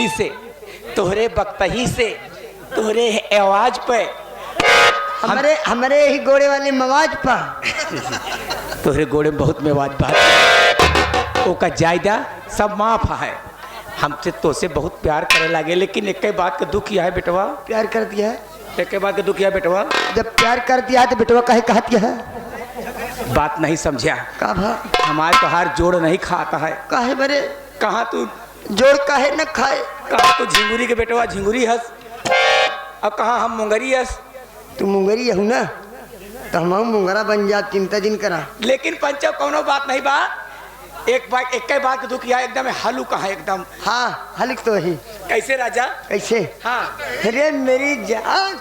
बोली से, तोहरे बकतही से, तोहरे आवाज पे, हमारे ही गोड़े वाले मवाज पा तोहरे गोड़े में बहुत मेवाज बात ओका जायदा सब माफ है। हमसे तो से बहुत प्यार करे लगे, लेकिन एक बात का दुख यह है बेटवा, प्यार कर दिया है। एक बात का दुख यह है बेटवा, जब प्यार कर दिया है तो बेटवा कहे कहती है बात नहीं समझा। का भा हमारे तोहार जोड़ नहीं खाता है। काहे बरे कहाँ तू जोड़ काहे न खाए। कहाँ तू झिंगुरी के बेटवा झिंगुरी हंस, और कहाँ हम मुंगरी हंस। तू मुंगरी हूँ ना, तो हम मुंगरा बन जा, चिंता जिन करा। लेकिन पंचव कोनो बात नहीं बा। एक बात का दुख यह एकदम हलू कहा एकदम। हाँ हलिक तो ही। कैसे राजा? कैसे? हाँ अरे मेरी जान